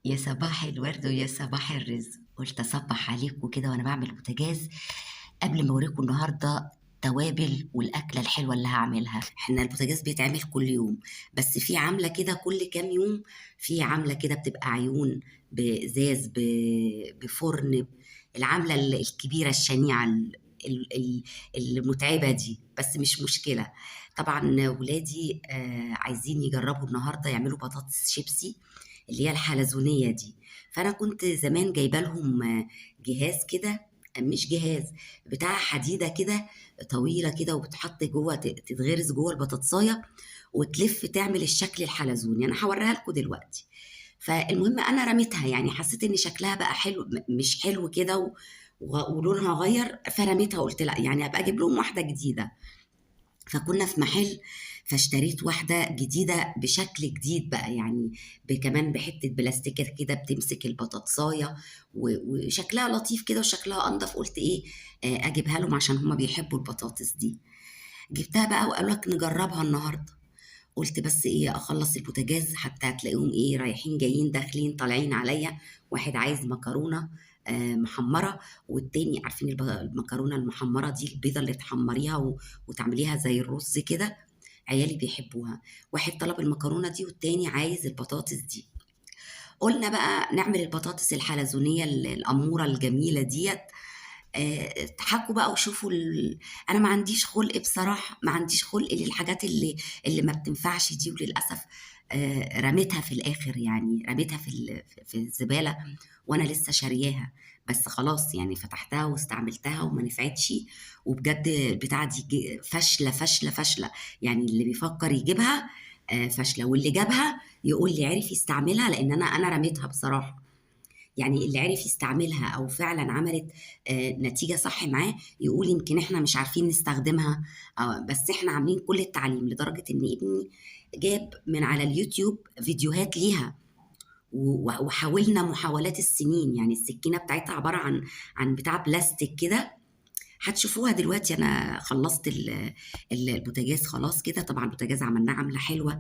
يا صباح الورد ويا صباح الرزق، قلت اصبح عليكم كده وانا بعمل بوتاجاز قبل ما اوريكم النهارده توابل والاكله الحلوه اللي هعملها. احنا البوتاجاز بيتعمل كل يوم، بس في عامله كده كل كام يوم. في عامله كده بتبقى عيون بازاز بفرن، العامله الكبيره الشنيعه المتعبه دي، بس مش مشكله. طبعا ولادي عايزين يجربوا النهارده يعملوا بطاطس شيبسي اللي هي الحلزونية دي. فأنا كنت زمان جايبة لهم جهاز كده، مش جهاز، بتاع حديدة كده طويلة كده، وبتحط جوه تتغرز جوه البطاطساية وتلف تعمل الشكل الحلزوني. أنا هوريها لكم دلوقتي. فالمهم أنا رميتها، يعني حسيت إن شكلها بقى حلو، مش حلو كده ولونها غير، فرميتها. قلت لا، يعني أبقى أجيب لهم واحدة جديدة. فكنا في محل، فاشتريت واحدة جديدة بشكل جديد بقى، يعني كمان بحتة بلاستيكات كده بتمسك البطاطساية، وشكلها لطيف كده وشكلها أنضف. قلت إيه، أجيبها لهم عشان هما بيحبوا البطاطس دي. جبتها بقى وقالوا لك نجربها النهاردة. قلت بس إيه، أخلص البوتاجاز حتى هتلاقيهم إيه رايحين جايين داخلين طالعين عليا. واحد عايز مكرونة محمرة، والتاني عارفين المكرونة المحمرة دي، البيضة اللي تحمريها وتعمليها زي الرز كده، عيالي بيحبوها. واحد طلب المكرونة دي والتاني عايز البطاطس دي. قلنا بقى نعمل البطاطس الحلزونية الأمورة الجميلة ديت. اضحكوا بقى وشوفوا انا ما عنديش خلق بصراحة، ما عنديش خلق للحاجات اللي ما بتنفعش دي، وللأسف رميتها في الآخر، يعني رميتها في الزبالة وانا لسه شارياها. بس خلاص يعني فتحتها واستعملتها وما نفعتش. وبجد البتاعة دي فاشلة فاشلة فاشلة. يعني اللي بيفكر يجيبها فاشلة، واللي جابها يقول لي عرف يستعملها، لان انا رميتها بصراحة. يعني اللي عرف يستعملها او فعلا عملت نتيجة صح معاه يقول يمكن احنا مش عارفين نستخدمها. بس احنا عاملين كل التعليم، لدرجة ان ابني جاب من على اليوتيوب فيديوهات ليها، وحاولنا محاولات السنين. يعني السكينة بتاعتها عبارة عن بتاع بلاستيك كده، هتشوفوها دلوقتي. انا خلصت البوتاجاز خلاص كده. طبعا البوتاجاز عملناه عملة حلوة،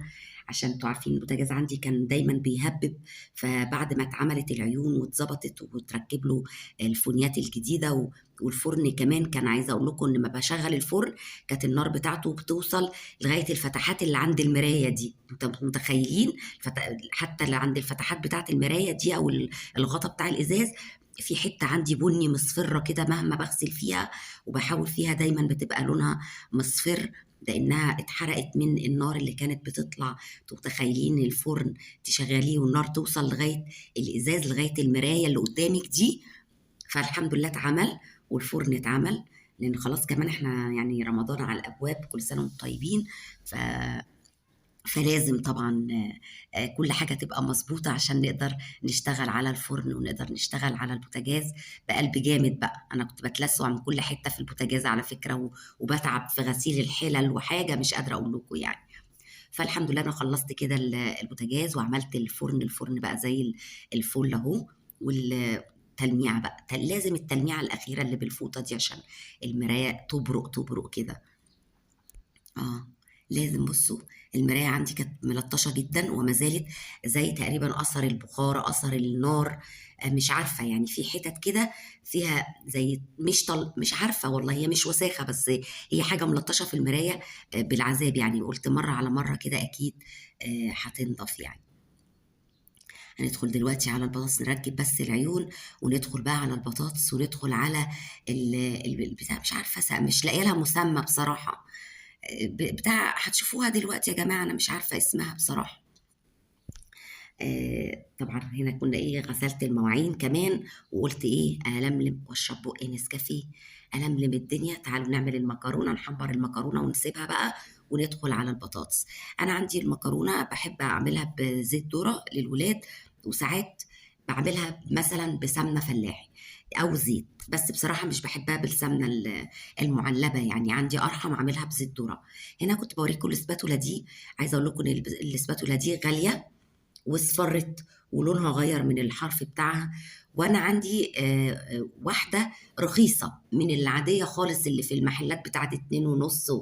عشان انتوا عارفين البوتاجاز عندي كان دايما بيهبب. فبعد ما اتعملت العيون واتظبطت وتركب له الفونيات الجديدة والفرن كمان، كان عايزه اقول لكم ان لما بشغل الفرن كانت النار بتاعته بتوصل لغايه الفتحات اللي عند المرايه دي. انتوا متخيلين؟ حتى اللي عند الفتحات بتاعه المرايه دي او الغطا بتاع الازاز، في حته عندي بني مصفره كده، مهما بغسل فيها وبحاول فيها دايما بتبقى لونها مصفر، لانها اتحرقت من النار اللي كانت بتطلع. انتوا متخيلين الفرن تشغليه والنار توصل لغايه الازاز، لغايه المرايه اللي قدامك دي. فالحمد لله اتعمل، والفرن اتعمل، لان خلاص كمان احنا يعني رمضان على الابواب، كل سنه وانتم طيبين. ف فلازم طبعا كل حاجة تبقى مظبوطة عشان نقدر نشتغل على الفرن ونقدر نشتغل على البوتاجاز بقلب جامد بقى. أنا كنت بتلسع من كل حتة في البوتاجاز على فكرة، وبتعب في غسيل الحلل وحاجة مش قادرة أقول لكم يعني. فالحمد لله أنا خلصت كده البوتاجاز وعملت الفرن بقى زي الفل أهو. والتلميعة بقى لازم التلميعة الأخيرة اللي بالفوطة دي عشان المراية تبرق تبرق كده. اه لازم. بصوا، المراية عندي كانت ملطشة جدا وما زالت زي تقريبا أثر البخار، أثر النار. مش عارفة، يعني في حتت كده فيها زي مش مش عارفة والله، هي مش وساخة بس هي حاجة ملطشة في المراية بالعذاب. يعني قلت مرة على مرة كده أكيد هتنضف يعني. هندخل دلوقتي على البطاطس، نركب بس العيون وندخل بقى على البطاطس، وندخل على البتاع، مش عارفة مش لاقيه لها مسمى بصراحة. بتاع هتشوفوها دلوقتي يا جماعة، أنا مش عارفة اسمها بصراحة. طبعا هنا كنا إيه، غسلت المواعين كمان، وقلت إيه ألملم وأشرب بقى نسكافيه، ألملم الدنيا. تعالوا نعمل المكرونة، نحمر المكرونة ونسيبها بقى وندخل على البطاطس. أنا عندي المكرونة بحب أعملها بزيت ذرة للولاد، وساعات بعملها مثلا بسمنة فلاحي أو زيت، بس بصراحة مش بحبها بالسمنة المعلبة، يعني عندي أرحم أعملها بزيت ذرة. هنا كنت بوريكم الاسباتولا دي، عايزة أقول لكم إن الاسباتولا دي غالية واصفرت ولونها غير من الحرف بتاعها. وانا عندي واحده رخيصه من العاديه خالص اللي في المحلات بتاعت 2.5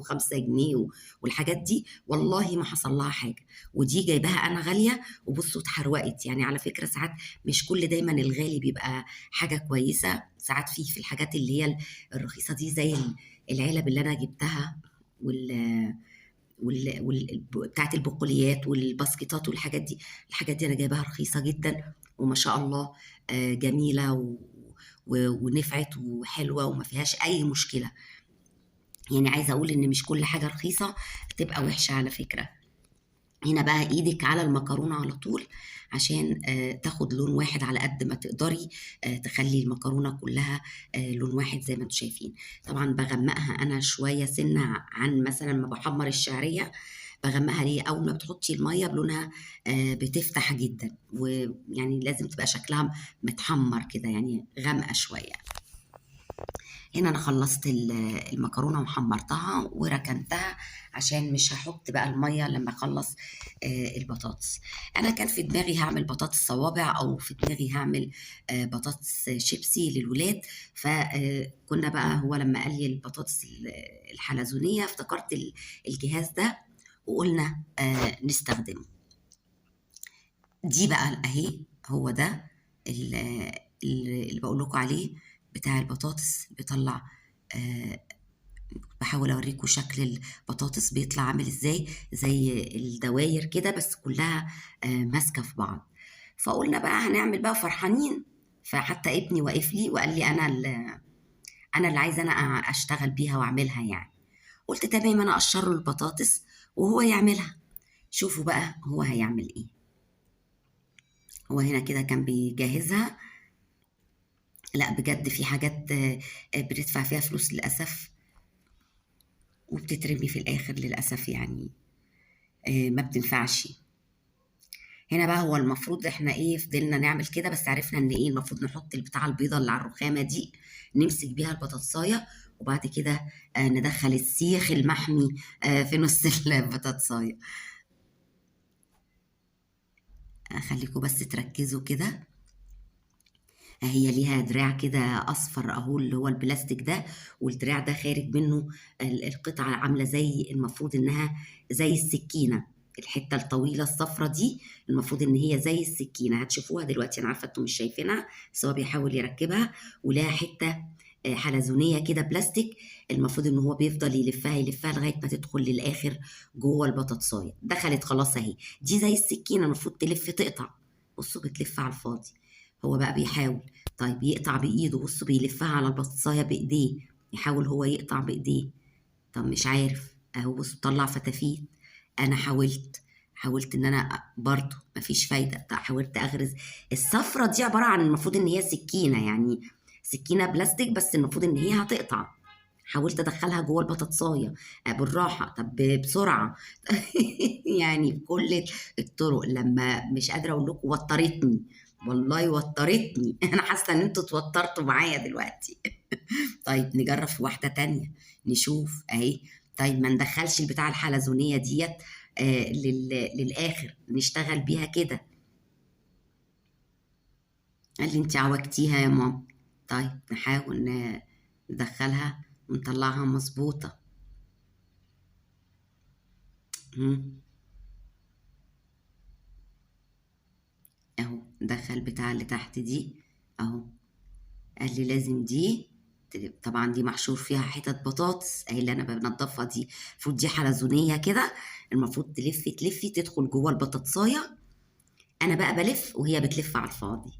و5 جنيه والحاجات دي، والله ما حصل لها حاجه. ودي جايباها انا غاليه، وبصوا اتحروقت. يعني على فكره ساعات مش كل دايما الغالي بيبقى حاجه كويسه، ساعات في الحاجات اللي هي الرخيصه دي، زي العلب اللي انا جبتها، بتاعت البقوليات والباسكيتات والحاجات دي. الحاجات دي انا جايباها رخيصه جدا، وما شاء الله جميله ونفعت وحلوه وما فيهاش اي مشكله. يعني عايزه اقول ان مش كل حاجه رخيصه تبقى وحشه على فكره. هنا بقى ايدك على المكرونه على طول، عشان تاخد لون واحد على قد ما تقدري، تخلي المكرونه كلها لون واحد زي ما انتم شايفين. طبعا بغمقها انا شويه سنه عن مثلا ما بحمر الشعريه. بغمقها ليه؟ اول ما بتحطي الميه بلونها بتفتح جدا، ويعني لازم تبقى شكلها متحمر كده، يعني غامقه شويه. هنا انا خلصت المكرونه وحمرتها وركنتها، عشان مش هحط بقى الميه لما اخلص البطاطس. انا كان في دماغي هعمل بطاطس صوابع، او في دماغي هعمل بطاطس شيبسي للولاد. فكنا بقى، هو لما قال لي البطاطس الحلزونيه افتكرت الجهاز ده، وقلنا نستخدمه. دي بقى اهي، هو ده اللي بقول لكم عليه بتاع البطاطس. بيطلع بحاول اوريكم شكل البطاطس بيطلع عامل ازاي، زي الدواير كده بس كلها ماسكه في بعض. فقلنا بقى هنعمل بقى فرحانين. فحتى ابني واقف لي وقال لي انا اللي عايزه انا اشتغل بيها واعملها يعني. قلت تمام، انا اقشر له البطاطس وهو يعملها. شوفوا بقى هو هيعمل ايه. هو هنا كده كان بيجهزها. لا بجد في حاجات بندفع فيها فلوس للأسف، وبتترمي في الآخر للأسف، يعني ما بتنفعش. هنا بقى هو المفروض احنا ايه، فضلنا نعمل كده، بس عرفنا ان ايه المفروض نحط البتاع البيضة اللي على الرخامة دي، نمسك بيها البطاطساية، وبعد كده ندخل السيخ المحمي في نص البطاطساية. خليكم بس تركزوا كده. هي ليها دراع كده اصفر اهو، اللي هو البلاستيك ده، والدراع ده خارج منه القطعه عامله زي، المفروض انها زي السكينه. الحته الطويله الصفرة دي المفروض ان هي زي السكينه، هتشوفوها دلوقتي. انا عارفه انتم مش شايفينها، بس هو بيحاول يركبها. ولها حته حلزونيه كده بلاستيك، المفروض ان هو بيفضل يلفها يلفها لغايه ما تدخل للاخر جوه البطاطسايه. دخلت خلاص اهي. دي زي السكينه، المفروض تلف تقطع. بصوا بتلف على الفاضي. هو بقى بيحاول طيب يقطع بايده. بصوا بيلفها على البطاطسايه بايديه، يحاول هو يقطع بايديه. طب مش عارف اهو، بصوا طلع فتافيت. انا حاولت ان انا برضه مفيش فايده. حاولت اغرز. الصفرة دي عباره عن، المفروض ان هي سكينه، يعني سكينه بلاستيك، بس المفروض ان هي هتقطع. حاولت ادخلها جوه البطاطسايه بالراحه، طب بسرعه. يعني بكل الطرق. لما مش قادره اقول لكم، وترتني والله وترتني. انا حاسه ان انتوا اتوترتوا معايا دلوقتي. طيب نجرب في واحده تانية نشوف اهي. طيب ما ندخلش البتاع الحلزونيه ديت للاخر، نشتغل بيها كده. قال لي انت عوجتيها يا ماما. طيب نحاول ندخلها ونطلعها مظبوطه. اهو ندخل بتاع اللي تحت دي اهو. قال لي لازم دي، طبعا دي محشور فيها حتت بطاطس اهي اللي انا بنضفها دي. المفروض دي حلزونيه كده، المفروض تلفي تدخل جوه البطاطسايه. انا بقى بلف وهي بتلف على الفاضي.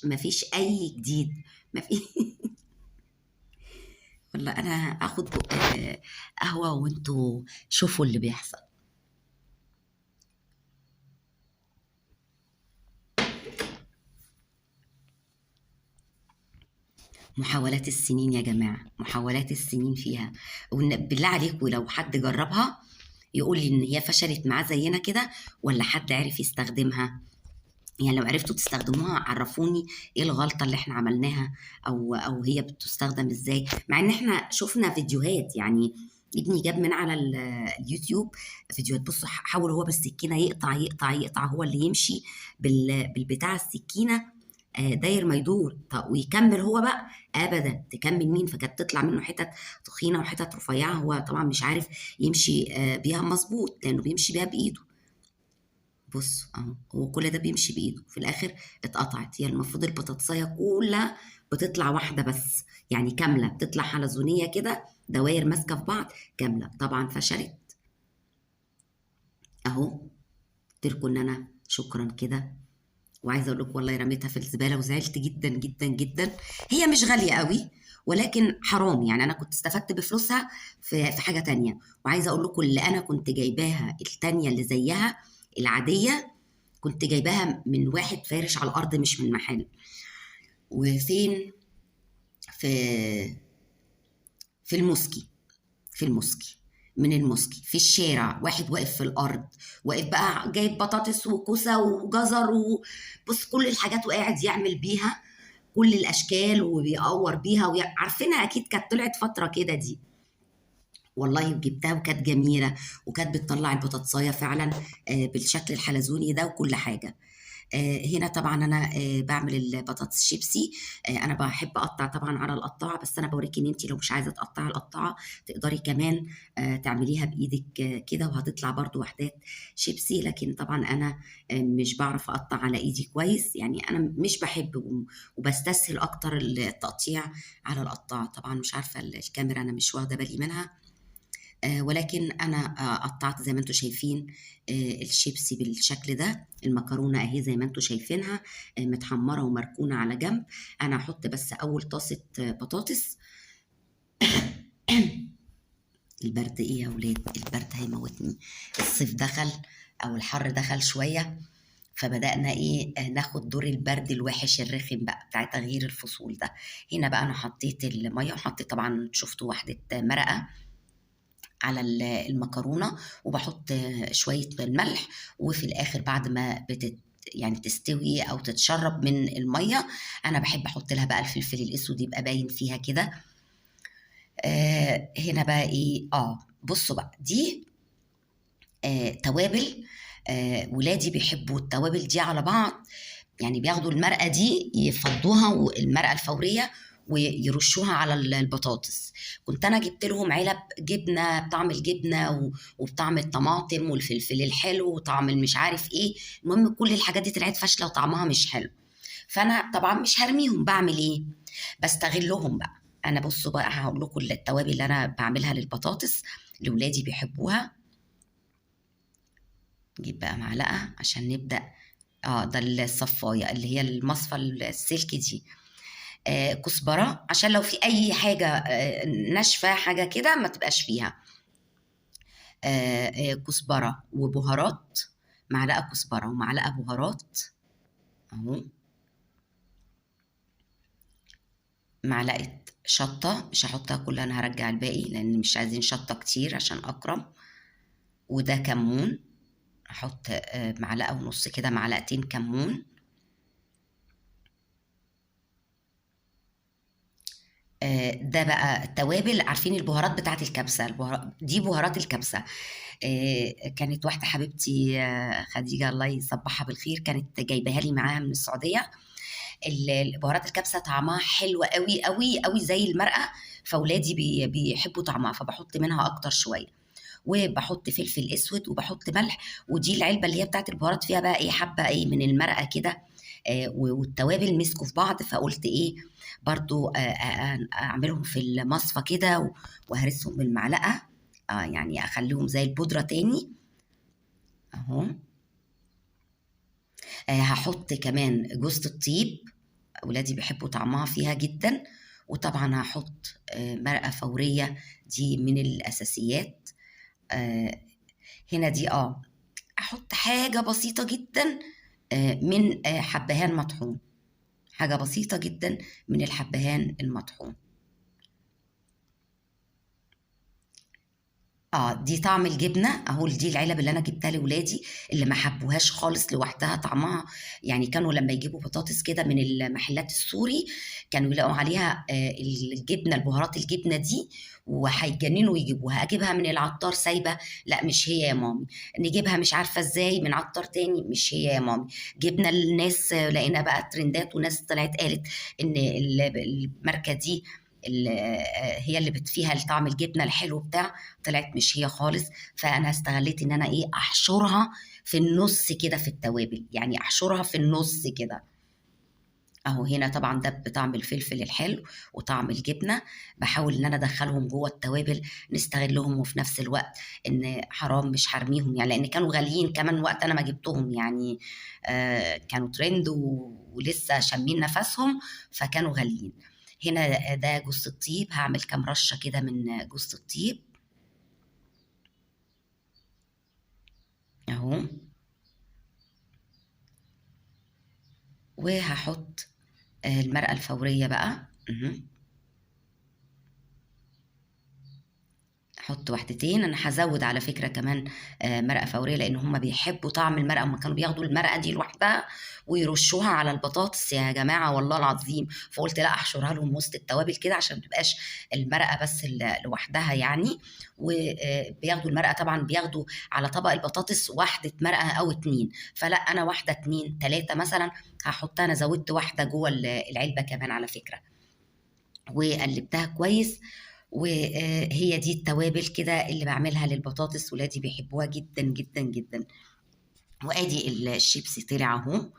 مفيش اي جديد. مفيش. والله انا اخد قهوه وانتوا شوفوا اللي بيحصل. محاولات السنين يا جماعة، محاولات السنين فيها. بالله عليكم لو حد جربها يقول لي إن هي فشلت معاه زينا كده، ولا حد عرف يستخدمها. يعني لو عرفتوا تستخدموها عرفوني ايه الغلطة اللي احنا عملناها، او هي بتستخدم ازاي، مع ان احنا شفنا فيديوهات يعني. ابني جاب من على اليوتيوب فيديوهات. بص حاول هو بالسكينه يقطع يقطع يقطع، هو اللي يمشي بالبتاع السكينه داير ما يدور. طب ويكمل هو بقى؟ ابدا. تكمل مين؟ فكانت تطلع منه حتت تخينه وحتت رفيعه، هو طبعا مش عارف يمشي بيها مظبوط لانه بيمشي بيها بايده. بص اهو، هو كل ده بيمشي بايده، في الاخر اتقطعت. هي المفروض البطاطسايه كلها بتطلع واحده بس، يعني كامله، بتطلع حلزونيه كده دواير ماسكه في بعض كامله. طبعا فشلت اهو. قلت لكم ان انا شكرا كده. وعايزه اقول لكم والله رميتها في الزباله وزعلت جدا جدا جدا. هي مش غاليه قوي، ولكن حرام يعني، انا كنت استفدت بفلوسها في حاجه تانية. وعايزه اقول لكم اللي انا كنت جايباها التانية اللي زيها العاديه، كنت جايباها من واحد فارش على الارض مش من محل. وفين؟ في في الموسكي. في الموسكي، من الموسكي في الشارع، واحد واقف في الارض، واقف بقى جايب بطاطس وكوسه وجزر وبص كل الحاجات، وقاعد يعمل بيها كل الاشكال وبيقور بيها عارفينها اكيد، كانت طلعت فتره كده دي. والله جبتها وكانت جميله، وكانت بتطلع البطاطسايه فعلا بالشكل الحلزوني ده وكل حاجه. هنا طبعا انا بعمل البطاطس شيبسي. انا بحب اقطع طبعا على القطاعه، بس انا بوريكي ان انت لو مش عايزه تقطعي القطاعه تقدري كمان تعمليها بايدك كده، وهتطلع برضو وحدات شيبسي. لكن طبعا انا مش بعرف اقطع على ايدي كويس، يعني انا مش بحب وبستسهل اكتر التقطيع على القطاعه. طبعا مش عارفه الكاميرا انا مش واخده بالي منها، ولكن انا قطعت زي ما انتم شايفين الشيبسي بالشكل ده. المكرونه اهي زي ما انتم شايفينها متحمره ومركونه على جنب. انا هحط بس اول طاسه بطاطس. البرد ايه يا ولاد؟ البرد هيموتني. الصيف دخل او الحر دخل شويه، فبدأنا ايه ناخد دور البرد الوحش الرخم بقى بتاع تغيير الفصول ده. هنا بقى انا حطيت الميه، وحطيت طبعا شفتوا واحده مرقه على المكرونة، وبحط شوية الملح. وفي الآخر بعد ما يعني تستوي أو تتشرب من المية، أنا بحب أحط لها بقى الفلفل الأسود يبقى باين فيها كده. هنا بقى إيه بصوا بقى دي توابل. ولادي بيحبوا التوابل دي على بعض، يعني بياخدوا المرقة دي يفضوها، والمرقة الفورية، ويرشوها على البطاطس. كنت انا جبت لهم علب جبنه بطعم الجبنه وبطعم الطماطم والفلفل الحلو وطعم المش عارف ايه. المهم كل الحاجات دي طلعت فاشله وطعمها مش حلو. فانا طبعا مش هرميهم، بعمل ايه؟ بستغلهم بقى. انا بصوا بقى هقول لكم التوابل اللي انا بعملها للبطاطس اللي ولادي بيحبوها. نجيب بقى معلقه عشان نبدا. ده الصفايه اللي هي المصفى السلك دي. كزبره عشان لو في اي حاجه ناشفه حاجه كده ما تبقاش فيها. كزبره وبهارات، معلقه كزبره ومعلقه بهارات اهو. معلقه شطه، مش هحطها كلها، انا هرجع الباقي لان مش عايزين شطه كتير عشان اكرم. وده كمون، احط معلقه ونص كده، معلقتين كمون. ده بقى التوابل. عارفين البهارات بتاعت الكبسة؟ دي بهارات الكبسة. كانت واحدة حبيبتي خديجة الله يصبحها بالخير، كانت جايباها لي معاها من السعودية. البهارات الكبسة طعمها حلو قوي قوي قوي زي المرقة، فاولادي بيحبوا طعمها، فبحط منها اكتر شوية. وبحط فلفل اسود وبحط ملح. ودي العلبة اللي هي بتاعت البهارات فيها بقى ايه حبة ايه من المرقة كده. والتوابل مسكوا في بعض، فقلت ايه برضو اعملهم في المصفى كده وهرسهم بالمعلقه. يعني اخليهم زي البودره تاني اهو. هحط كمان جوزة الطيب، اولادي بيحبوا طعمها فيها جدا. وطبعا هحط مرقه فوريه، دي من الاساسيات. هنا دي احط حاجه بسيطه جدا من حبهان مطحون، حاجة بسيطة جدا من الحبهان المطحون. دي طعم الجبنة أهو، دي العلب اللي أنا جبتها لولادي اللي ما حبوهاش خالص لوحدها طعمها. يعني كانوا لما يجيبوا بطاطس كده من المحلات السوري كانوا يلاقوا عليها الجبنة، البهارات الجبنة دي، وهيتجننوا يجيبوها. أجيبها من العطار سايبة، لا مش هي يا مامي. نجيبها مش عارفة ازاي من عطار تاني، مش هي يا مامي. جبنا الناس لقينا بقى ترندات وناس طلعت قالت إن الماركة دي هي اللي فيها الطعم الجبنة الحلو بتاع. طلعت مش هي خالص. فانا استغليت ان انا ايه احشرها في النص كده في التوابل، يعني احشرها في النص كده. اهو هنا طبعا ده بطعم الفلفل الحلو وطعم الجبنه. بحاول ان انا ادخلهم جوه التوابل نستغلهم، وفي نفس الوقت ان حرام مش هرميهم يعني، لان كانوا غاليين كمان وقت انا ما جبتهم يعني. كانوا ترند ولسه شامين نفسهم، فكانوا غاليين. هنا ده جوز الطيب، هعمل كام رشه كده من جوز الطيب اهو. وهحط المرقة الفورية بقى. احط واحدتين. انا هزود على فكرة كمان مرقة فورية، لان هم بيحبوا طعم المرقة. هم كانوا بياخدوا المرقة دي لوحدها ويرشوها على البطاطس يا جماعة والله العظيم. فقلت لا، احشرها لهم وسط التوابل كده عشان ما تبقاش المرقة بس لوحدها يعني. وبياخدوا المرقة طبعا، بياخدوا على طبق البطاطس واحدة مرقة او اتنين. فلا انا واحدة اتنين تلاتة مثلا هحطها. انا زودت واحدة جوه العلبة كمان على فكرة، وقلبتها كويس. وهي دي التوابل كده اللي بعملها للبطاطس، ولادي بيحبوها جدا جدا جدا. وادي الشيبسي طلع اهو،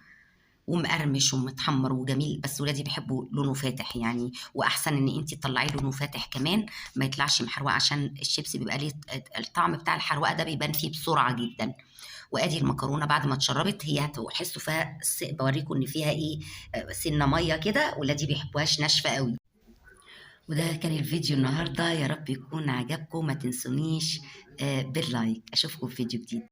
ومقرمش ومتحمر وجميل، بس ولادي بيحبوا لونه فاتح يعني. واحسن ان انت تطلعيه لونه فاتح كمان، ما يطلعش محروق، عشان الشيبسي بيبقى ليه الطعم بتاع الحروقه ده بيبان فيه بسرعه جدا. وادي المكرونه بعد ما اتشربت، هي هتحسوا فيها بوريكم ان فيها ايه، سنه ميه كده. ولادي بيحبوهاش ناشفه قوي. وده كان الفيديو النهاردة، يا رب يكون عجبكم. ما تنسونيش باللايك. أشوفكم في فيديو جديد.